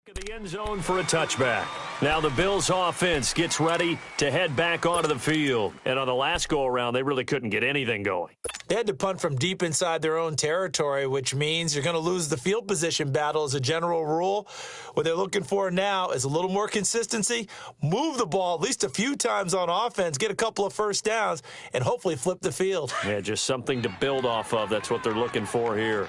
To the end zone for a touchback. Now the Bills offense gets ready to head back onto the field. And on the last go-around, they really couldn't get anything going. They had to punt from deep inside their own territory, which means you're going to lose the field position battle as a general rule. What they're looking for now is a little more consistency, move the ball at least a few times on offense, get a couple of first downs, and hopefully flip the field. Yeah, just something to build off of. That's what they're looking for here.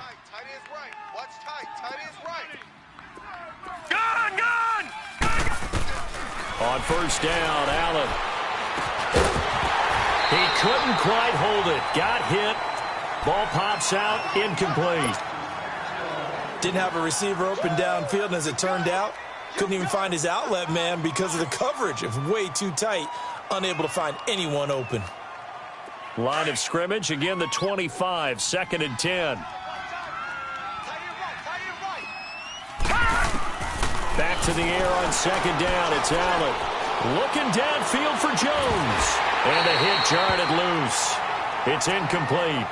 On first down, Allen. He couldn't quite hold it. Got hit. Ball pops out, incomplete. Didn't have a receiver open downfield, and as it turned out, couldn't even find his outlet man because of the coverage. It was way too tight, unable to find anyone open. Line of scrimmage, again the 25, 2nd and 10. Back to the air on 2nd down. It's Allen. Looking downfield for Jones. And a hit jarred it loose. It's incomplete.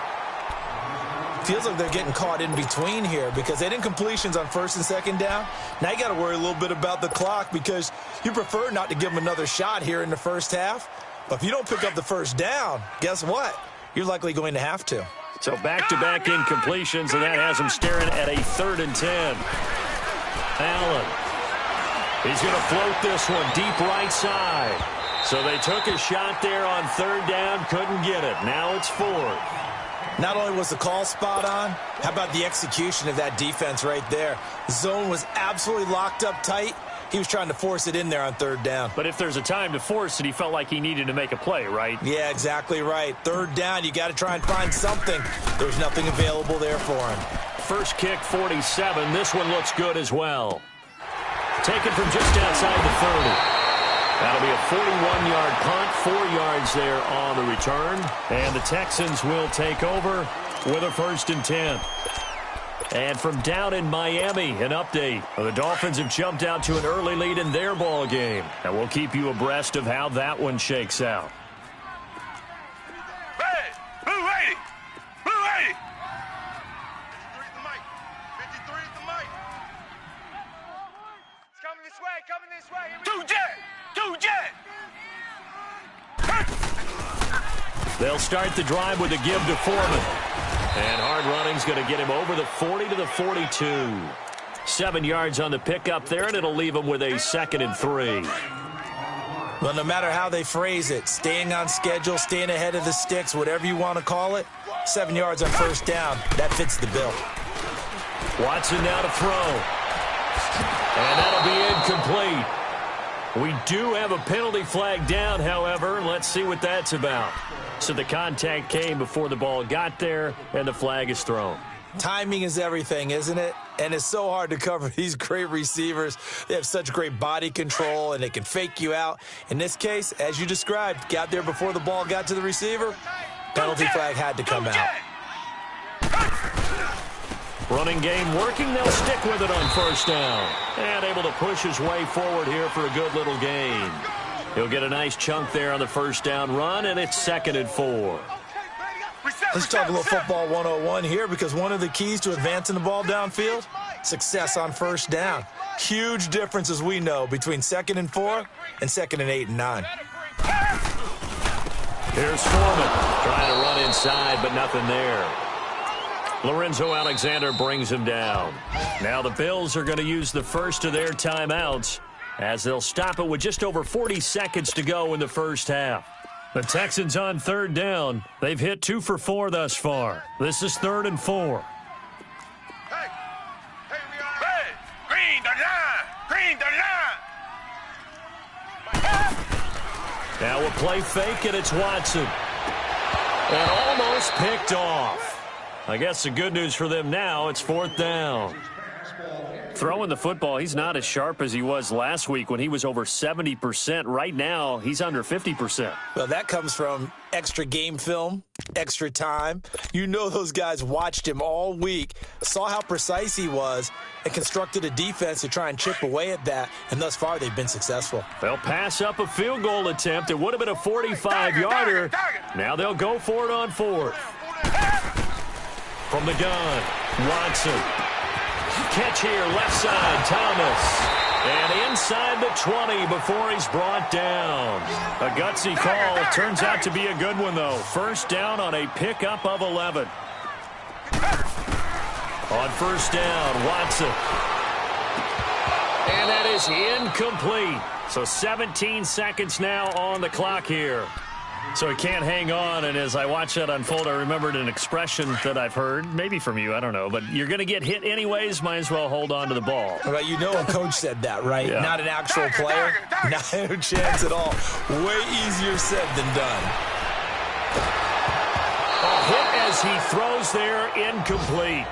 Feels like they're getting caught in between here because they didn't incompletions on 1st and 2nd down. Now you got to worry a little bit about the clock because you prefer not to give them another shot here in the first half. But if you don't pick up the first down, guess what? You're likely going to have to. So back-to-back incompletions, and that has them staring at a 3rd and 10. Allen. He's going to float this one deep right side. So they took a shot there on 3rd down, couldn't get it. Now it's 4th. Not only was the call spot on, how about the execution of that defense right there? The zone was absolutely locked up tight. He was trying to force it in there on 3rd down. But if there's a time to force it, he felt like he needed to make a play, right? Yeah, exactly right. 3rd down, you got to try and find something. There's nothing available there for him. First kick, 47. This one looks good as well. Taken from just outside the 30. That'll be a 41-yard punt, 4 yards there on the return. And the Texans will take over with a 1st and 10. And from down in Miami, an update. The Dolphins have jumped out to an early lead in their ball game. And we'll keep you abreast of how that one shakes out. They'll start the drive with a give to Foreman. And hard running's going to get him over the 40 to the 42. 7 yards on the pickup there, and it'll leave him with a 2nd and 3. Well, no matter how they phrase it, staying on schedule, staying ahead of the sticks, whatever you want to call it, 7 yards on 1st down, that fits the bill. Watson now to throw. And that'll be incomplete. We do have a penalty flag down, however. Let's see what that's about. So the contact came before the ball got there, and the flag is thrown. Timing is everything, isn't it? And it's so hard to cover these great receivers. They have such great body control, and they can fake you out. In this case, as you described, got there before the ball got to the receiver. Penalty flag had to come out. Running game working. They'll stick with it on 1st down. And able to push his way forward here for a good little gain. He'll get a nice chunk there on the 1st down run, and it's 2nd and 4. Let's talk a little football 101 here because one of the keys to advancing the ball downfield, success on 1st down. Huge difference, as we know, between 2nd and 4 and 2nd and 8 and 9. Here's Foreman trying to run inside, but nothing there. Lorenzo Alexander brings him down. Now the Bills are going to use the first of their timeouts as they'll stop it with just over 40 seconds to go in the first half. The Texans on 3rd down. They've hit 2 for 4 thus far. This is 3rd and 4. Green the line. Now a play fake, and it's Watson. And almost picked off. I guess the good news for them now, it's 4th down. Throwing the football, he's not as sharp as he was last week when he was over 70%. Right now, he's under 50%. Well, that comes from extra game film, extra time. You know those guys watched him all week, saw how precise he was, and constructed a defense to try and chip away at that, and thus far they've been successful. They'll pass up a field goal attempt. It would have been a 45-yarder. Now they'll go for it on 4th. From the gun, Watson. Catch here, left side, Thomas. And inside the 20 before he's brought down. A gutsy call. Turns out to be a good one, though. First down on a pickup of 11. On first down, Watson. And that is incomplete. So 17 seconds now on the clock here. So he can't hang on, and as I watch that unfold, I remembered an expression that I've heard, maybe from you, I don't know, but you're going to get hit anyways, might as well hold on to the ball. Well, you know a coach said that, right? Yeah. Not an actual player. Not a chance at all. Way easier said than done. A hit as he throws there, incomplete.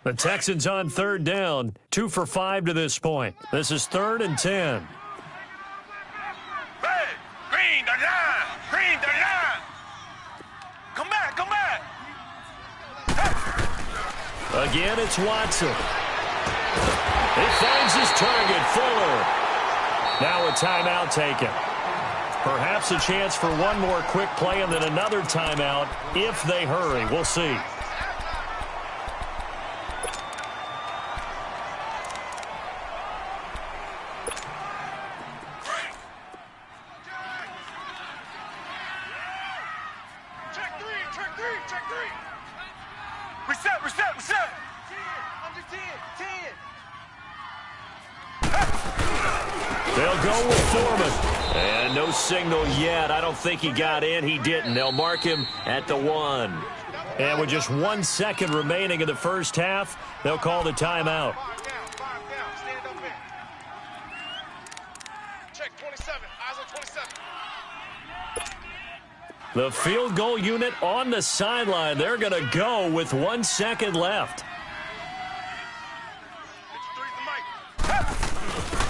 The Texans on third down, 2 for 5 to this point. This is 3rd and 10. Hey, green the line. Green the line. Come back, come back. Again, it's Watson. He finds his target, Fuller. Now a timeout taken. Perhaps a chance for one more quick play and then another timeout if they hurry. We'll see. Reset. Under 10. They'll go with Foreman. And no signal yet. I don't think he got in. He didn't. They'll mark him at the 1. And with just 1 second remaining in the first half, they'll call the timeout. 5 down. Stand up there. Check 27. Eyes on 27. The field goal unit on the sideline. They're going to go with 1 second left.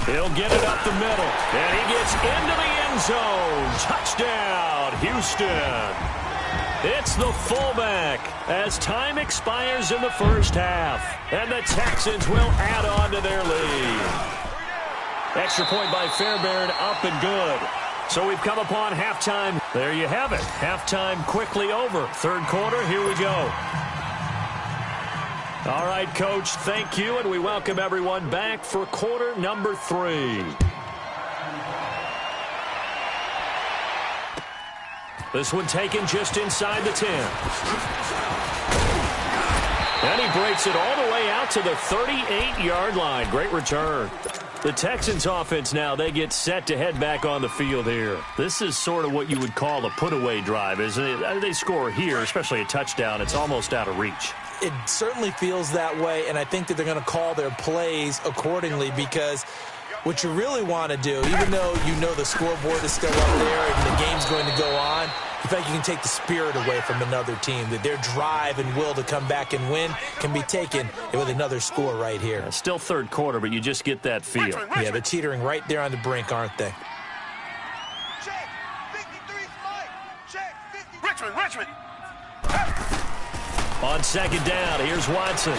He'll get it up the middle. And he gets into the end zone. Touchdown, Houston. It's the fullback as time expires in the first half. And the Texans will add on to their lead. Extra point by Fairbairn, up and good. So we've come upon halftime. There you have it. Halftime quickly over. Third quarter, here we go. All right, Coach, thank you, and we welcome everyone back for quarter number 3. This one taken just inside the 10. And he breaks it all the way out to the 38-yard line. Great return. The Texans offense now, they get set to head back on the field here. This is sort of what you would call a put-away drive, isn't it? They score here, especially a touchdown. It's almost out of reach. It certainly feels that way, and I think that they're going to call their plays accordingly because what you really want to do, even though you know the scoreboard is still up there and the game's going to go on, you feel like you can take the spirit away from another team, that their drive and will to come back and win can be taken with another score right here. Still third quarter, but you just get that feel. Yeah, they're teetering right there on the brink, aren't they? Check 53 Mike. Check 53. Richmond. On second down, here's Watson.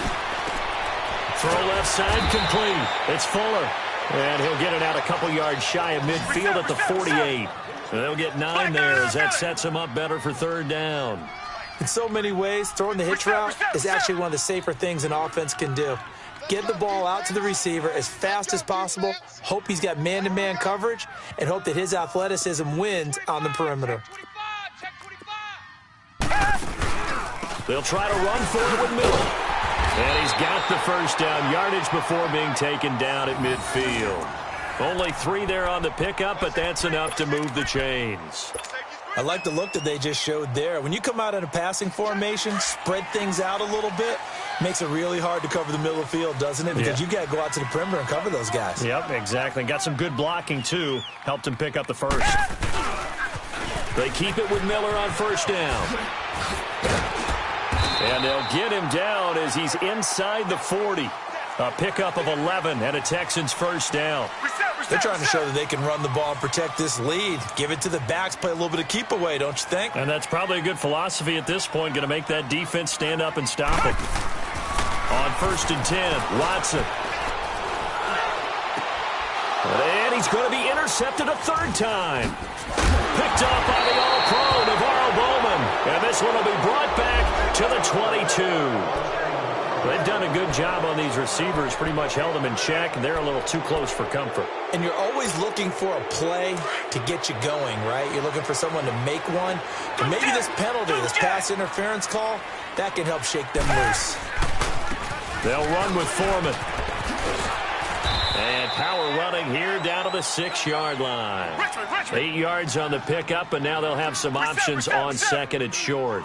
Throw left side, complete. It's Fuller. And he'll get it out a couple yards shy of midfield at the 48. They'll get 9 there as that sets him up better for third down. In so many ways, throwing the hitch route is actually one of the safer things an offense can do. Get the ball out to the receiver as fast as possible, hope he's got man-to-man coverage, and hope that his athleticism wins on the perimeter. 25. Check 25. They'll try to run for it with Miller. And he's got the first down yardage before being taken down at midfield. Only 3 there on the pickup, but that's enough to move the chains. I like the look that they just showed there. When you come out in a passing formation, spread things out a little bit, makes it really hard to cover the middle of the field, doesn't it? Because you got to go out to the perimeter and cover those guys. Yep, exactly. Got some good blocking, too. Helped him pick up the first. They keep it with Miller on first down. And they'll get him down as he's inside the 40. A pickup of 11 and a Texans first down. They're trying to show that they can run the ball and protect this lead. Give it to the backs, play a little bit of keep away, don't you think? And that's probably a good philosophy at this point, going to make that defense stand up and stop him. On first and 10, Watson. And he's going to be intercepted a third time. Picked off by the All-Pro This one will be brought back to the 22. They've done a good job on these receivers, pretty much held them in check, and they're a little too close for comfort. And you're always looking for a play to get you going, right? You're looking for someone to make one. And maybe this penalty, this pass interference call, that can help shake them loose. They'll run with Foreman. And power running here down to the 6-yard line. 8 yards on the pickup, and now they'll have some options on second and short.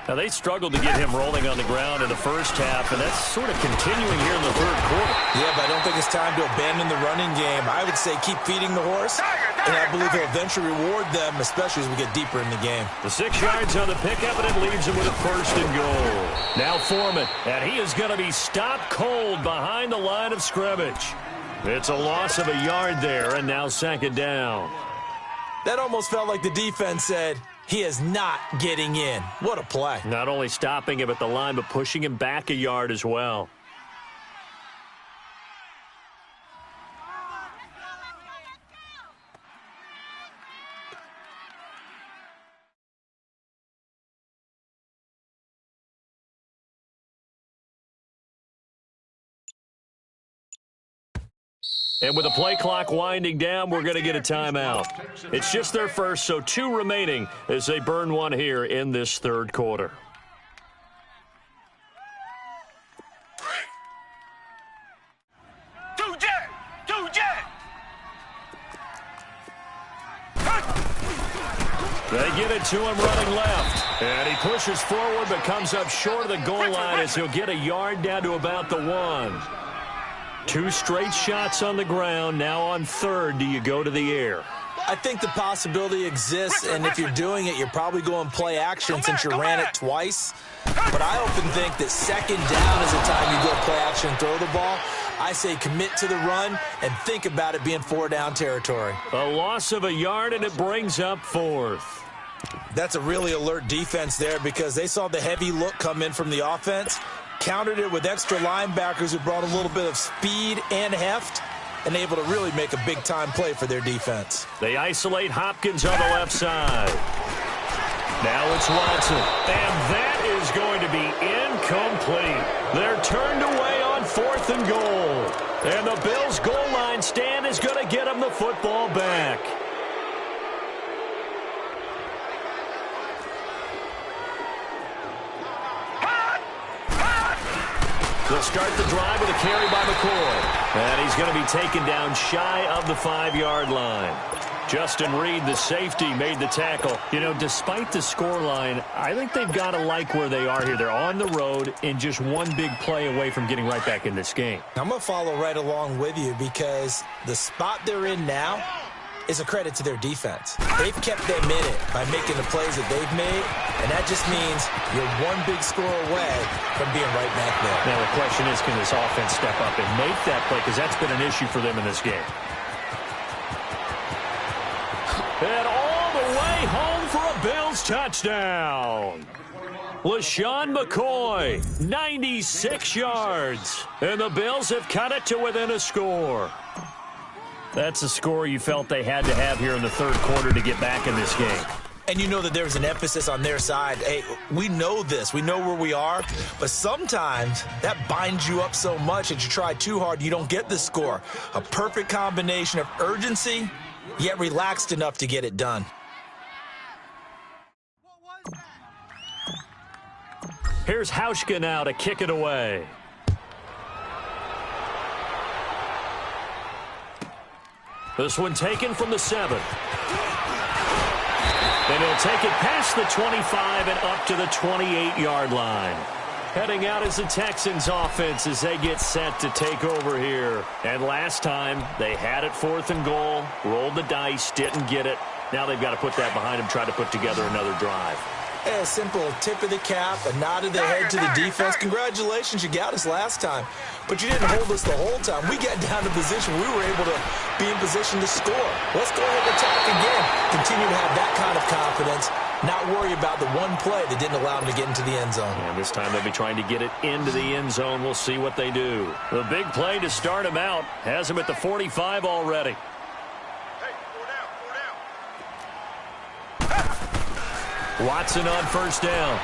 Now, they struggled to get him rolling on the ground in the first half, and that's sort of continuing here in the third quarter. Yeah, but I don't think it's time to abandon the running game. I would say keep feeding the horse, and I believe he'll eventually reward them, especially as we get deeper in the game. The 6 yards on the pickup, and it leaves him with a first and goal. Now Foreman, and he is going to be stopped cold behind the line of scrimmage. It's a loss of a yard there, and now second down. That almost felt like the defense said, he is not getting in. What a play. Not only stopping him at the line, but pushing him back a yard as well. And with the play clock winding down, we're going to get a timeout. It's just their first, so 2 remaining as they burn one here in this third quarter. They get it to him running left. And he pushes forward but comes up short of the goal line as he'll get a yard down to about the 1. 2 straight shots on the ground. Now on third, do you go to the air? I think the possibility exists, and if you're doing it, you're probably going play action since you ran it twice. But I often think that second down is the time you go play action and throw the ball. I say commit to the run and think about it being 4-down territory. A loss of a yard, and it brings up fourth. That's a really alert defense there because they saw the heavy look come in from the offense, countered it with extra linebackers who brought a little bit of speed and heft, and able to really make a big-time play for their defense. They isolate Hopkins on the left side. Now it's Watson, and that is going to be incomplete. They're turned away on 4th and goal, and the Bills' goal line stand is going to get them the football back. They'll start the drive with a carry by McCoy. And he's going to be taken down shy of the 5-yard line. Justin Reed, the safety, made the tackle. You know, despite the scoreline, I think they've got to like where they are here. They're on the road and just one big play away from getting right back in this game. I'm going to follow right along with you because the spot they're in now is a credit to their defense. They've kept them in it by making the plays that they've made, and that just means you're one big score away from being right back there. Now the question is, can this offense step up and make that play? Because that's been an issue for them in this game. And all the way home for a Bills touchdown. LaShawn McCoy, 96 yards. And the Bills have cut it to within a score. That's a score you felt they had to have here in the third quarter to get back in this game. And you know that there's an emphasis on their side. Hey, we know this. We know where we are. But sometimes that binds you up so much that you try too hard, you don't get the score. A perfect combination of urgency, yet relaxed enough to get it done. Here's Hauschka now to kick it away. This one taken from the 7. And he'll take it past the 25 and up to the 28-yard line. Heading out is the Texans offense as they get set to take over here. And last time, they had it 4th and goal, rolled the dice, didn't get it. Now they've got to put that behind them, try to put together another drive. A simple tip of the cap, a nod of the head to the defense. Congratulations, you got us last time. But you didn't hold us the whole time. We got down to position. We were able to be in position to score. Let's go ahead and attack again. Continue to have that kind of confidence. Not worry about the one play that didn't allow them to get into the end zone. And this time they'll be trying to get it into the end zone. We'll see what they do. The big play to start them out has them at the 45 already. Watson on first down.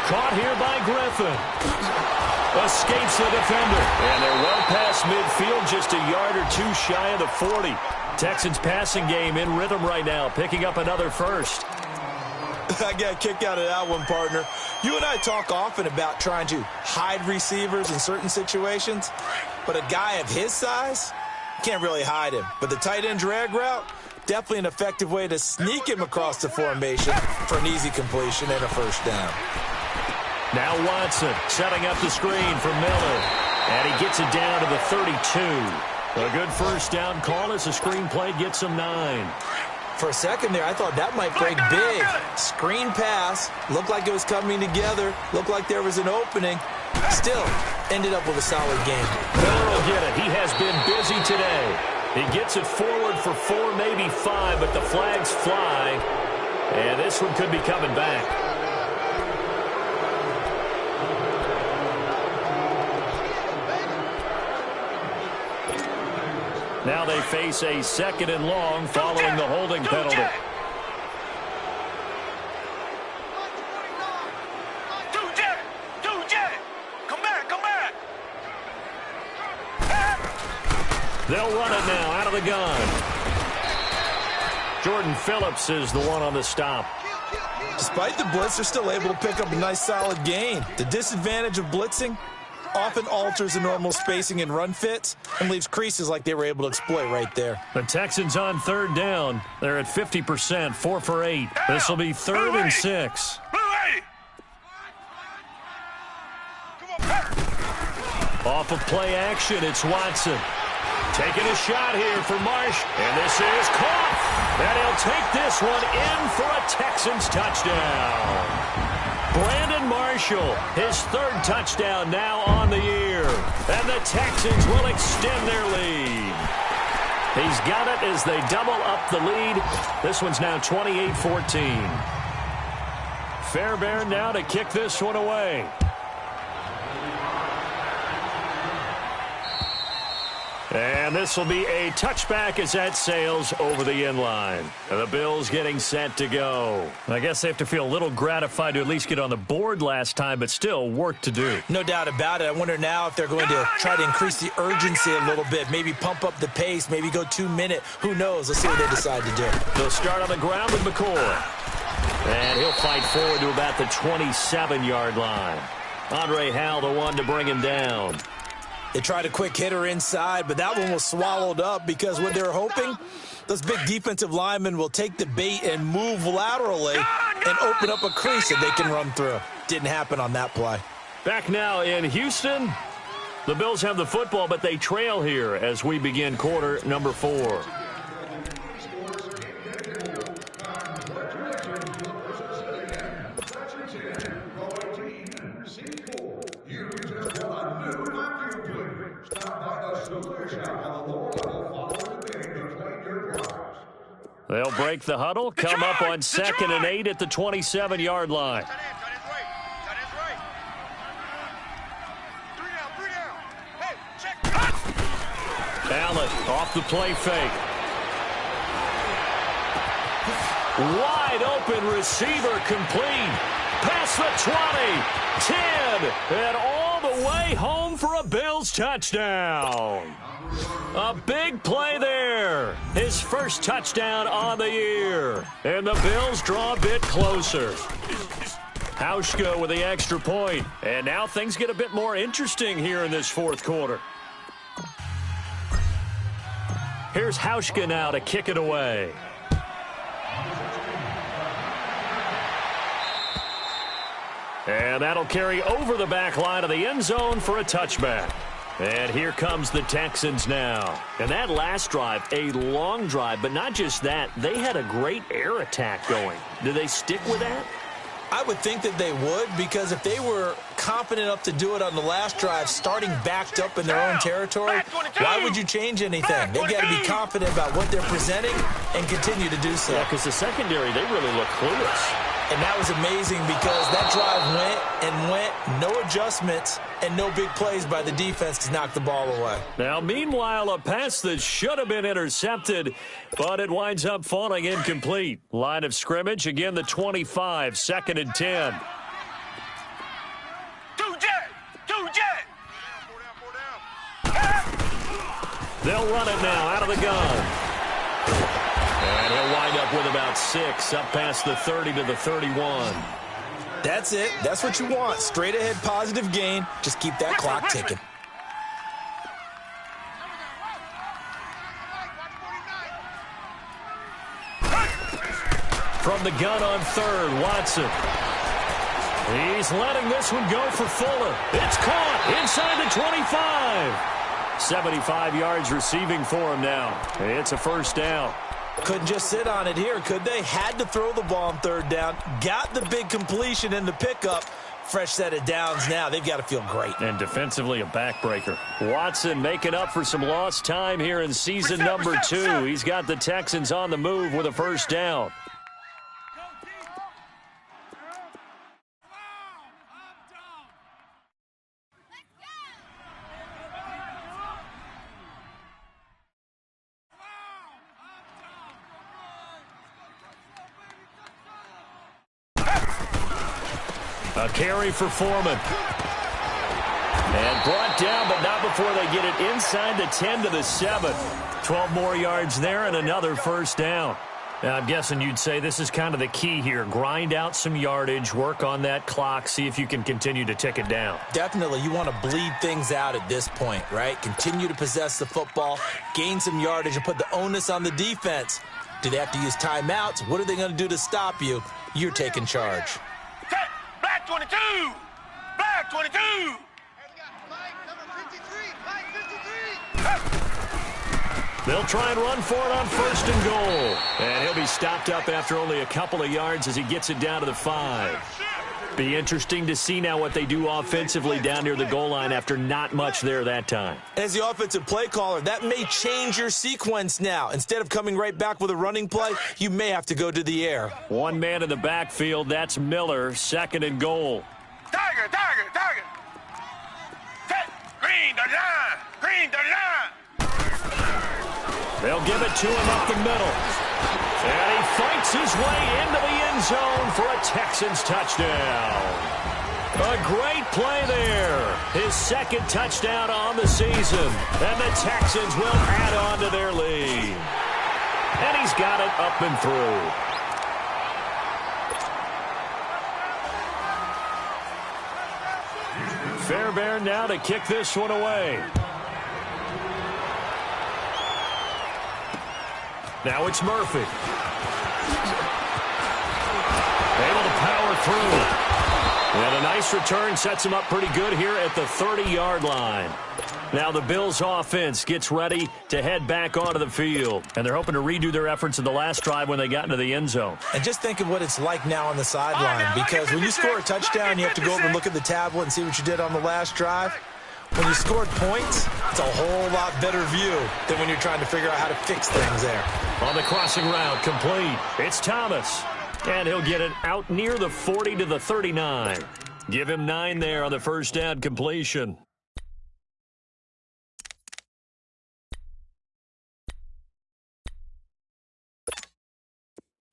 Caught here by Griffin. Escapes the defender. And they're well past midfield, just a yard or two shy of the 40. Texans passing game in rhythm right now, picking up another first. I got a kick out of that one, partner. You and I talk often about trying to hide receivers in certain situations, but a guy of his size can't really hide him. But the tight end drag route, definitely an effective way to sneak him across the formation for an easy completion and a first down. Now Watson setting up the screen for Miller, and he gets it down to the 32. A good first down call as the screen play gets him 9. For a second there, I thought that might break big. Screen pass, looked like it was coming together, looked like there was an opening. Still, ended up with a solid game. Miller will get it. He has been busy today. He gets it forward for 4, maybe 5, but the flags fly. And this one could be coming back. Now they face a 2nd and long following the holding penalty. Come back. They'll run it now out of the gun. Jordan Phillips is the one on the stop. Despite the blitz, they're still able to pick up a nice solid gain. The disadvantage of blitzing often alters the normal spacing and run fits and leaves creases like they were able to exploit right there. The Texans on 3rd down. They're at 50%, 4 for 8. This will be 3rd and 6. Off of play action, it's Watson. Taking a shot here for Marsh, and this is caught. And he'll take this one in for a Texans touchdown. Brandon Marshall, his 3rd touchdown now on the year. And the Texans will extend their lead. He's got it as they double up the lead. This one's now 28-14. Fairbairn now to kick this one away. And this will be a touchback as that sails over the end line. And the Bills getting set to go. I guess they have to feel a little gratified to at least get on the board last time, but still work to do. No doubt about it. I wonder now if they're going to try to increase the urgency a little bit, maybe pump up the pace, maybe go 2-minute. Who knows? Let's see what they decide to do. They'll start on the ground with McCoy. And he'll fight forward to about the 27-yard line. Andre Howell, the one to bring him down. They tried a quick hitter inside, but that one was swallowed up because what they're hoping, those big defensive linemen will take the bait and move laterally and open up a crease that they can run through. Didn't happen on that play. Back now in Houston. The Bills have the football, but they trail here as we begin quarter number 4. They'll break the huddle, come up on 2nd and 8 at the 27-yard line. Allen off the play fake. Wide open receiver complete. Past the 20, 10, and all the way home for a Bills touchdown. A big play there. His first touchdown on the year. And the Bills draw a bit closer. Hauschka with the extra point. And now things get a bit more interesting here in this 4th quarter. Here's Hauschka now to kick it away. And that'll carry over the back line of the end zone for a touchback. And here comes the Texans now. And that last drive, a long drive, but not just that. They had a great air attack going. Do they stick with that? I would think that they would, because if they were confident enough to do it on the last drive, starting backed up in their own territory, why would you change anything? They've got to be confident about what they're presenting and continue to do so. Yeah, because the secondary, they really look clueless. And that was amazing because that drive went, no adjustments, and no big plays by the defense to knock the ball away. Now, meanwhile, a pass that should have been intercepted, but it winds up falling incomplete. Line of scrimmage, again, the 25, 2nd and 10. Two jet. They'll run it now out of the gun. And he'll wind up with about 6, up past the 30 to the 31. That's it. That's what you want. Straight ahead positive gain. Just keep that clock ticking. From the gun on 3rd, Watson. He's letting this one go for Fuller. It's caught inside the 25. 75 yards receiving for him now. It's a first down. Couldn't just sit on it here, could they? Had to throw the ball on 3rd down. Got the big completion in the pickup. Fresh set of downs now. They've got to feel great. And defensively, a backbreaker. Watson making up for some lost time here in season number 2. He's got the Texans on the move with a first down. A carry for Foreman. And brought down, but not before they get it inside the 10 to the 7. 12 more yards there and another first down. Now, I'm guessing you'd say this is kind of the key here. Grind out some yardage, work on that clock, see if you can continue to tick it down. Definitely. You want to bleed things out at this point, right? Continue to possess the football, gain some yardage, and put the onus on the defense. Do they have to use timeouts? What are they going to do to stop you? You're taking charge. Black 22! Black 22! Hey, we got Mike, number 53. Mike 53. They'll try and run for it on 1st and goal. And he'll be stopped up after only a couple of yards as he gets it down to the 5. Be interesting to see now what they do offensively down near the goal line after not much there that time. As the offensive play caller, that may change your sequence now. Instead of coming right back with a running play, you may have to go to the air. One man in the backfield, that's Miller, 2nd and goal. Tiger! Set! Green, the line! Green, the line! They'll give it to him up the middle. And he fights his way into the end zone for a Texans touchdown. A great play there. His 2nd touchdown on the season. And the Texans will add on to their lead. And he's got it up and through. Fairbairn now to kick this one away. Now it's Murphy. Able to power through. And a nice return sets him up pretty good here at the 30-yard line. Now the Bills offense gets ready to head back onto the field. And they're hoping to redo their efforts in the last drive when they got into the end zone. And just think of what it's like now on the sideline. Because when you score a touchdown, you have to go over and look at the tablet and see what you did on the last drive. When you scored points, it's a whole lot better view than when you're trying to figure out how to fix things there. On the crossing route, complete. It's Thomas. And he'll get it out near the 40 to the 39. Give him 9 there on the first down completion.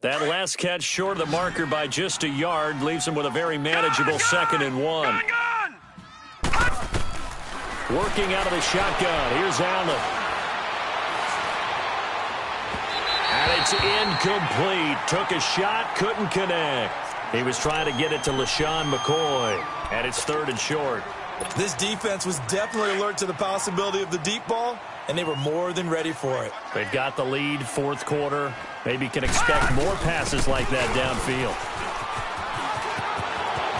That last catch short of the marker by just a yard leaves him with a very manageable 2nd and 1. Working out of the shotgun. Here's Allen. And it's incomplete. Took a shot, couldn't connect. He was trying to get it to LaShawn McCoy. And it's 3rd and short. This defense was definitely alert to the possibility of the deep ball, and they were more than ready for it. They've got the lead, 4th quarter. Maybe can expect more passes like that downfield.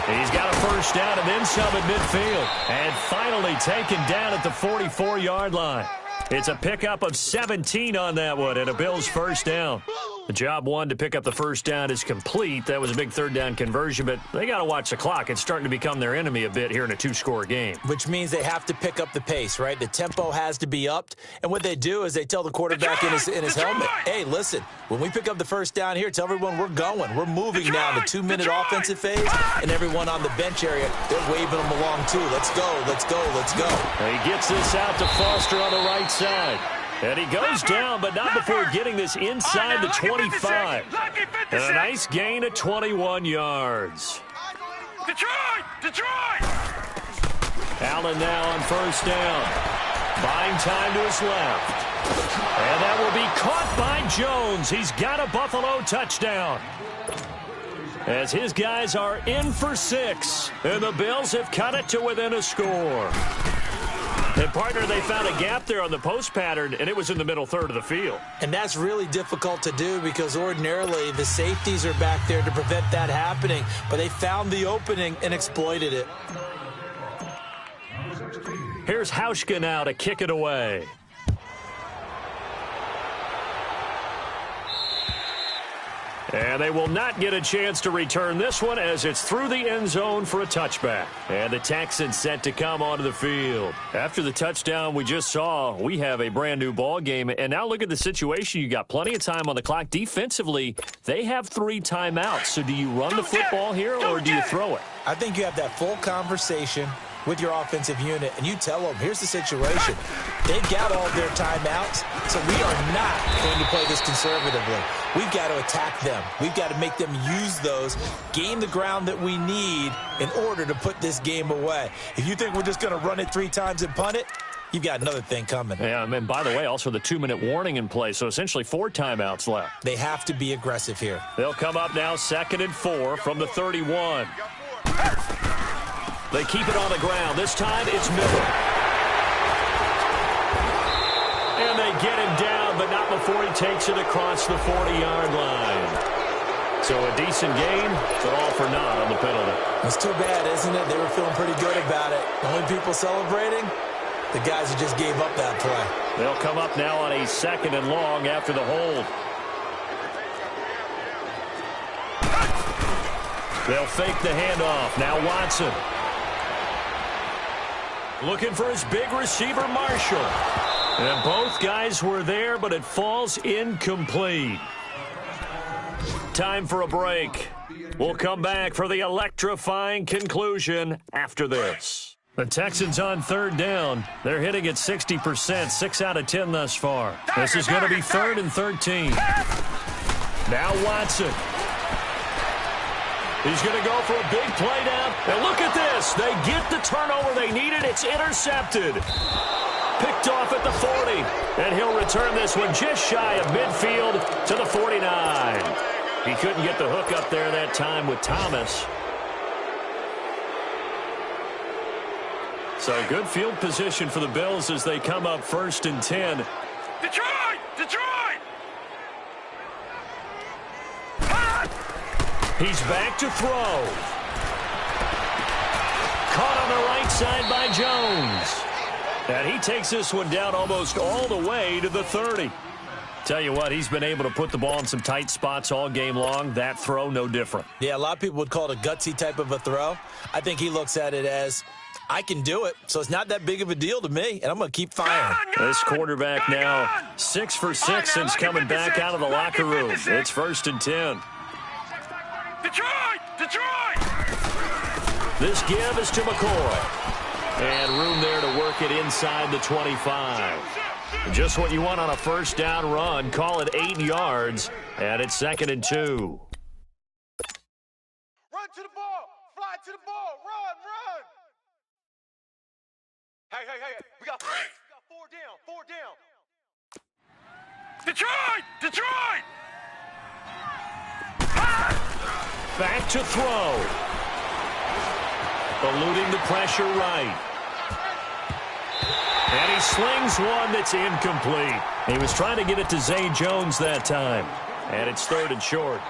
He's got a first down and then some at midfield. And finally taken down at the 44-yard line. It's a pickup of 17 on that one and a Bills first down. The job one to pick up the first down is complete. That was a big third down conversion, but they got to watch the clock. It's starting to become their enemy a bit here in a two-score game. Which means they have to pick up the pace, right? The tempo has to be upped. And what they do is they tell the quarterback in his helmet, hey, listen, when we pick up the first down here, tell everyone we're going. We're moving now to 2-minute offensive phase, and everyone on the bench area, they're waving them along too. Let's go, let's go, let's go. And he gets this out to Foster on the right side. And he goes down, but not before getting this inside the 25. And a nice gain of 21 yards. Detroit! Allen now on first down. Buying time to his left. And that will be caught by Jones. He's got a Buffalo touchdown. As his guys are in for 6. And the Bills have cut it to within a score. And, partner, they found a gap there on the post pattern, and it was in the middle third of the field. And that's really difficult to do because ordinarily the safeties are back there to prevent that happening. But they found the opening and exploited it. Here's Hauschka now to kick it away. And they will not get a chance to return this one as it's through the end zone for a touchback. And the Texans set to come onto the field. After the touchdown we just saw, we have a brand new ball game. And now look at the situation. You got plenty of time on the clock. Defensively, they have 3 timeouts. So do you run the football here or do you throw it? I think you have that full conversation with your offensive unit, and you tell them, here's the situation. They've got all their timeouts, so we are not going to play this conservatively. We've got to attack them. We've got to make them use those, gain the ground that we need in order to put this game away. If you think we're just going to run it 3 times and punt it, you've got another thing coming. Yeah, and by the way, also the 2-minute warning in play, so essentially 4 timeouts left. They have to be aggressive here. They'll come up now 2nd and 4 from the 31. They keep it on the ground. This time it's Miller. And they get him down, but not before he takes it across the 40-yard line. So a decent gain, but all for naught on the penalty. It's too bad, isn't it? They were feeling pretty good about it. The only people celebrating, the guys who just gave up that play. They'll come up now on a 2nd and long after the hold. They'll fake the handoff. Now Watson. Looking for his big receiver, Marshall. And both guys were there, but it falls incomplete. Time for a break. We'll come back for the electrifying conclusion after this. The Texans on 3rd down. They're hitting at 60%, 6 out of 10 thus far. This is going to be 3rd and 13. Now Watson. He's going to go for a big play down. And look at this. They get the turnover they needed. It's intercepted. Picked off at the 40. And he'll return this one just shy of midfield to the 49. He couldn't get the hook up there that time with Thomas. So good field position for the Bills as they come up 1st and 10. Detroit! He's back to throw. Caught on the right side by Jones. And he takes this one down almost all the way to the 30. Tell you what, he's been able to put the ball in some tight spots all game long. That throw, no different. Yeah, a lot of people would call it a gutsy type of a throw. I think he looks at it as, I can do it, so it's not that big of a deal to me, and I'm going to keep firing. This quarterback now 6 for 6 since coming back out of the locker room. It's 1st and 10. Detroit! This give is to McCoy. And room there to work it inside the 25. Just what you want on a 1st down run. Call it 8 yards, and it's 2nd and 2. Run to the ball. Fly to the ball. Run. Hey. We got 4 down. Detroit! Back to throw. Eluding the pressure right. And he slings one that's incomplete. He was trying to get it to Zay Jones that time. And it's 3rd and short.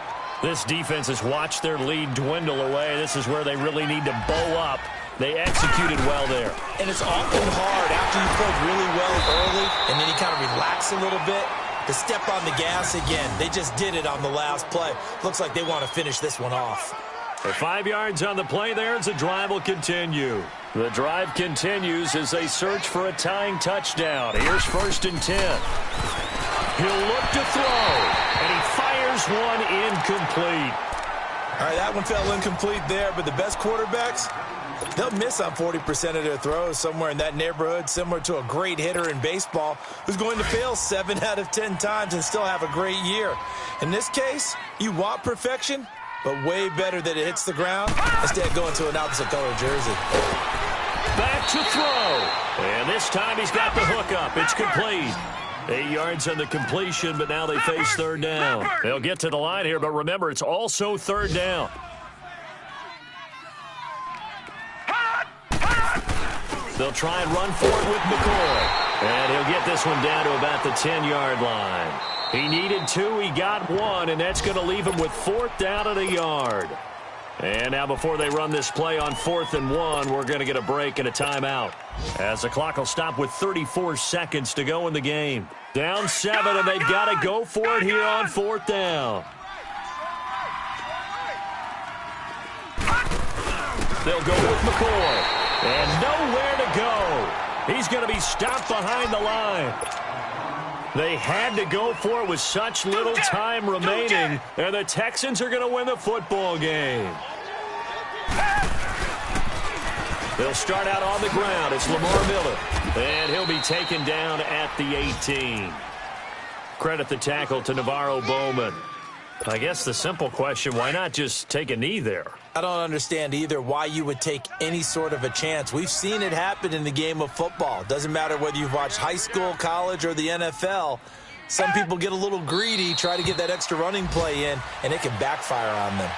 This defense has watched their lead dwindle away. This is where they really need to bow up. They executed well there. And it's often hard after you played really well early and then you kind of relax a little bit. to step on the gas again. They just did it on the last play. Looks like they want to finish this one off. For 5 yards on the play there as the drive will continue. The drive continues as they search for a tying touchdown. Here's 1st and 10. He'll look to throw, and he fires one incomplete. All right, that one fell incomplete there, but the best quarterbacks, they'll miss on 40% of their throws, somewhere in that neighborhood, similar to a great hitter in baseball who's going to fail 7 out of 10 times and still have a great year. In this case, you want perfection, but way better that it hits the ground instead of going to an opposite color jersey. Back to throw. And this time he's got the hook up. It's complete. 8 yards on the completion, but now they face 3rd down. They'll get to the line here, but remember, it's also 3rd down. They'll try and run for it with McCoy. And he'll get this one down to about the 10-yard line. He needed 2, he got 1, and that's going to leave him with 4th down at a yard. And now before they run this play on 4th and 1, we're going to get a break and a timeout, as the clock will stop with 34 seconds to go in the game. Down 7, and they've got to go for it here on 4th down. They'll go with McCoy. And nowhere to go. He's going to be stopped behind the line. They had to go for it with such little time remaining, and the Texans are going to win the football game. They'll start out on the ground. It's Lamar Miller, and he'll be taken down at the 18. Credit the tackle to Navarro Bowman. I guess the simple question, why not just take a knee there? I don't understand either why you would take any sort of a chance. We've seen it happen in the game of football. Doesn't matter whether you've watched high school, college, or the NFL. Some people get a little greedy, try to get that extra running play in, and it can backfire on them.